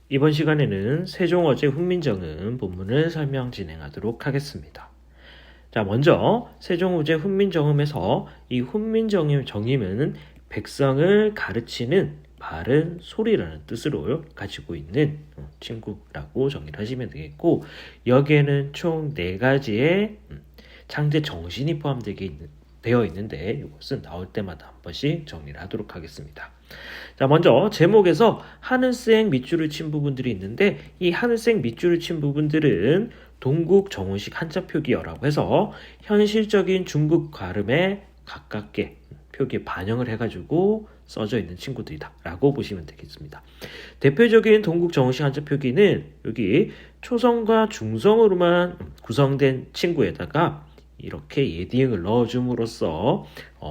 이번 시간에는 세종어제 훈민정음 본문을 설명 진행하도록 하겠습니다. 자, 먼저 세종어제 훈민정음에서 이 훈민정음은 백성을 가르치는 바른 소리라는 뜻으로 가지고 있는 친구라고 정의를 하시면 되겠고, 여기에는 총 4가지의 창제 정신이 되어 있는데 이것은 나올 때마다 한 번씩 정리를 하도록 하겠습니다. 자, 먼저 제목에서 하늘색 밑줄을 친 부분들이 있는데, 이 하늘색 밑줄을 친 부분들은 동국 정원식 한자 표기어라고 해서 현실적인 중국 발음에 가깝게 표기에 반영을 해가지고 써져 있는 친구들이다 라고 보시면 되겠습니다. 대표적인 동국 정원식 한자 표기는 여기 초성과 중성으로만 구성된 친구에다가 이렇게 예디응을 넣어줌으로써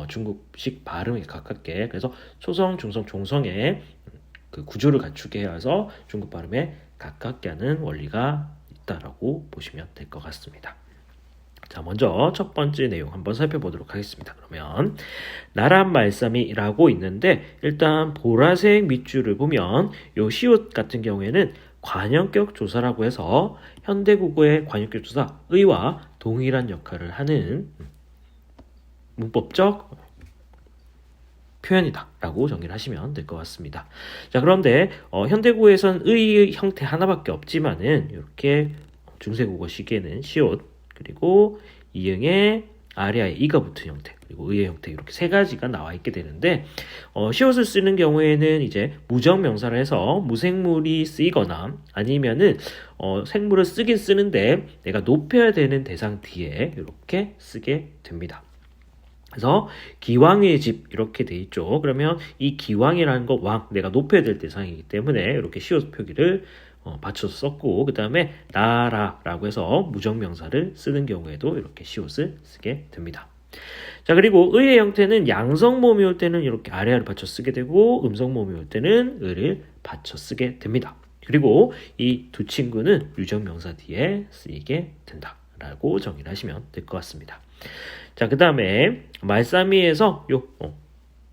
중국식 발음에 가깝게, 그래서 초성, 중성, 종성의 그 구조를 갖추게 해서 중국 발음에 가깝게 하는 원리가 있다라고 보시면 될 것 같습니다. 자, 먼저 첫 번째 내용 한번 살펴보도록 하겠습니다. 그러면 나란 말씀이라고 있는데, 일단 보라색 밑줄을 보면 요 시옷 같은 경우에는 관형격 조사라고 해서 현대국어의 관형격 조사 의와 동일한 역할을 하는 문법적 표현이다 라고 정의를 하시면 될 것 같습니다. 자, 그런데 현대국어에선 의의 형태 하나밖에 없지만은 이렇게 중세국어 시기에는 시옷, 그리고 이응에 아래에 이가 붙은 형태, 그리고 의의 형태, 이렇게 3가지가 나와 있게 되는데, 시옷을 쓰는 경우에는 이제 무정명사를 해서 무생물이 쓰이거나 아니면은 생물을 쓰긴 쓰는데 내가 높여야 되는 대상 뒤에 이렇게 쓰게 됩니다. 그래서 기왕의 집 이렇게 돼 있죠. 그러면 이 기왕이라는 거 왕, 내가 높여야 될 대상이기 때문에 이렇게 시옷 표기를 받쳐서 썼고, 그 다음에 나라라고 해서 무정명사를 쓰는 경우에도 이렇게 시옷을 쓰게 됩니다. 자, 그리고 의의 형태는 양성모음이 올 때는 이렇게 아래를 받쳐 쓰게 되고, 음성모음이 올 때는 의를 받쳐 쓰게 됩니다. 그리고 이 두 친구는 유정명사 뒤에 쓰이게 된다라고 정의를 하시면 될 것 같습니다. 자, 그 다음에 말싸미에서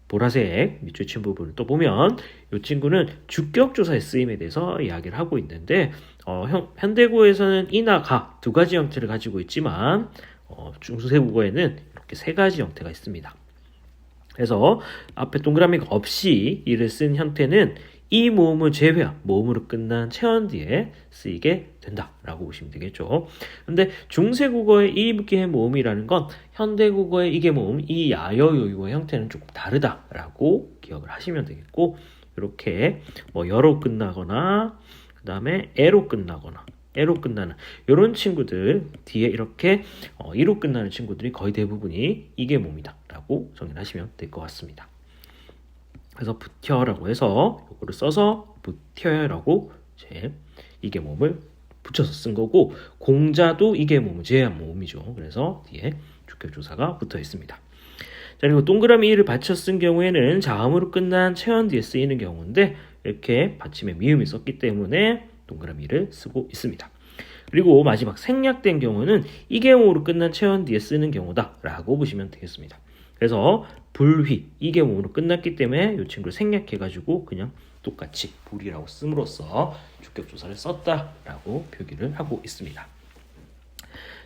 보라색 밑줄 친 부분을 또 보면 이 친구는 주격조사의 쓰임에 대해서 이야기를 하고 있는데, 현대국어에서는 이나 가 2가지 형태를 가지고 있지만 중세국어에는 이렇게 3가지 형태가 있습니다. 그래서 앞에 동그라미가 없이 이를 쓴 형태는 이 모음을 제외한 모음으로 끝난 체언 뒤에 쓰이게 된다라고 보시면 되겠죠. 근데 중세국어의 이계 모음이라는 건 현대국어의 이계 모음, 이 야여요요 형태는 조금 다르다라고 기억을 하시면 되겠고, 이렇게 여로 끝나거나 그 다음에 에로 끝나거나 에로 끝나는 이런 친구들 뒤에 이렇게 이로 끝나는 친구들이 거의 대부분이 이계 모음이다라고 정의를 하시면 될 것 같습니다. 그래서 붙여라고 해서 이거를 써서 붙여라고 이제 이계 모음을 붙여서 쓴 거고, 공자도 이계 모음 제한 모음이죠. 그래서 뒤에 주격조사가 붙어 있습니다. 자, 그리고 동그라미 1을 받쳐 쓴 경우에는 자음으로 끝난 체언 뒤에 쓰이는 경우인데, 이렇게 받침에 미음이 썼기 때문에 동그라미 1을 쓰고 있습니다. 그리고 마지막 생략된 경우는 이계 모음으로 끝난 체언 뒤에 쓰는 경우다라고 보시면 되겠습니다. 그래서 불휘, 이계 모음으로 끝났기 때문에 이 친구를 생략해가지고 그냥 똑같이 불이라고 씀으로써 주격조사를 썼다라고 표기를 하고 있습니다.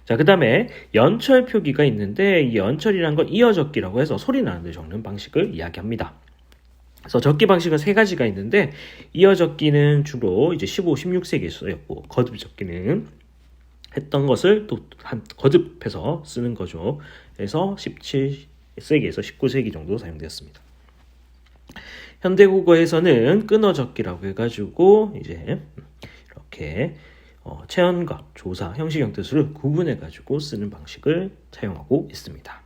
자, 그 다음에 연철 표기가 있는데, 이 연철이란 건 이어적기라고 해서 소리 나는 데 적는 방식을 이야기합니다. 그래서 적기 방식은 3가지가 있는데, 이어적기는 주로 이제 15, 16세기에 쓰였고, 거듭적기는 했던 것을 또 거듭해서 쓰는 거죠. 그래서 17세기에서 19세기 정도 사용되었습니다. 현대국어에서는 끊어적기라고 해가지고 이제 이렇게 체언과 조사, 형식, 형태수를 구분해가지고 쓰는 방식을 사용하고 있습니다.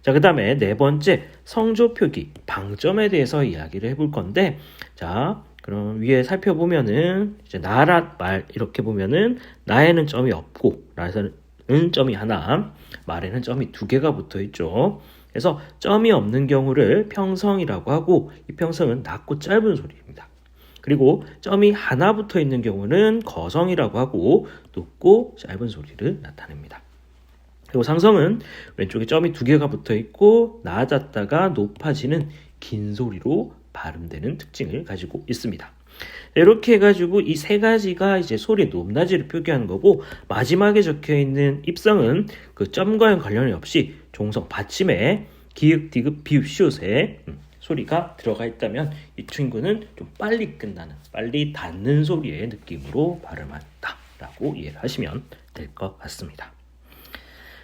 자, 그 다음에 4번째 성조 표기, 방점에 대해서 이야기를 해볼 건데, 자, 그럼 위에 살펴보면은 이제 나라 말 이렇게 보면은 나에는 점이 없고 라에는 점이 하나, 말에는 점이 2개가 붙어 있죠. 그래서 점이 없는 경우를 평성이라고 하고, 이 평성은 낮고 짧은 소리입니다. 그리고 점이 하나 붙어 있는 경우는 거성이라고 하고, 높고 짧은 소리를 나타냅니다. 그리고 상성은 왼쪽에 점이 2개가 붙어 있고 낮았다가 높아지는 긴 소리로 발음되는 특징을 가지고 있습니다. 이렇게 해가지고 이 세 가지가 이제 소리의 높낮이를 표기하는 거고, 마지막에 적혀 있는 입성은 그 점과는 관련이 없이 종성 받침에 기역, 디귿, 비읍, 시옷에 소리가 들어가 있다면 이 친구는 좀 빨리 끝나는, 빨리 닿는 소리의 느낌으로 발음한다라고 이해를 하시면 될 것 같습니다.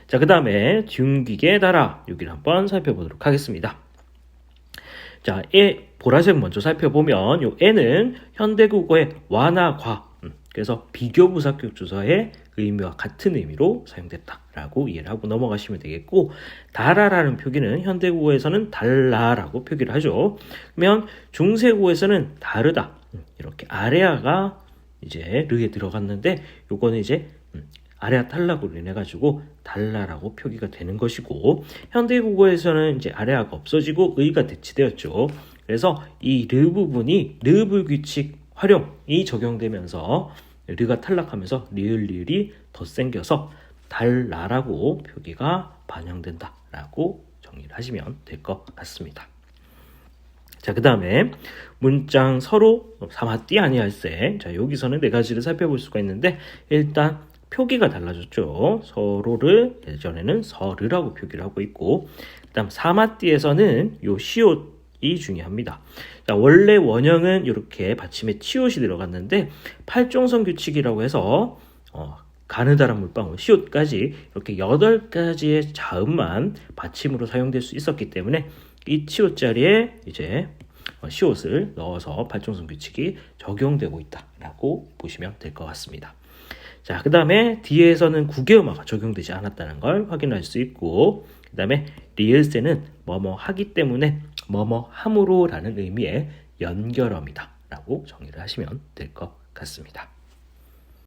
자, 그 다음에 중기계 달아 여기를 한번 살펴보도록 하겠습니다. 자, 보라색 먼저 살펴보면 요 에는 현대국어의 와나 과, 그래서 비교부사격 주어의 의미와 같은 의미로 사용됐다라고 이해를 하고 넘어가시면 되겠고, 달아라는 표기는 현대국어에서는 달라라고 표기를 하죠. 그러면 중세국어에서는 다르다, 이렇게 아래아가 이제 르에 들어갔는데 요거는 이제 아래아 탈락으로 인해 가지고 달라라고 표기가 되는 것이고, 현대국어에서는 이제 아래아가 없어지고 의가 대치되었죠. 그래서 이 르 부분이 르불규칙 활용이 적용되면서 르가 탈락하면서 리을이 더 생겨서 달라라고 표기가 반영된다라고 정리를 하시면 될 것 같습니다. 자, 그 다음에 문장 서로 사마띠 아니할세. 자, 여기서는 네 가지를 살펴볼 수가 있는데, 일단 표기가 달라졌죠. 서로를 예전에는 서르라고 표기를 하고 있고, 그 다음 사마띠에서는 요 시옷이 중요합니다. 자, 원래 원형은 이렇게 받침에 치옷이 들어갔는데, 팔종선 규칙이라고 해서 가느다란 물방울, 시옷까지 이렇게 8가지의 자음만 받침으로 사용될 수 있었기 때문에 이 치옷 자리에 이제 시옷을 넣어서 팔종선 규칙이 적용되고 있다라고 보시면 될 것 같습니다. 자, 그 다음에 뒤에서는 구개음화가 적용되지 않았다는 걸 확인할 수 있고, 그 다음에 리을세는 뭐뭐 하기 때문에 뭐뭐 함으로 라는 의미의 연결어입니다 라고 정리를 하시면 될 것 같습니다.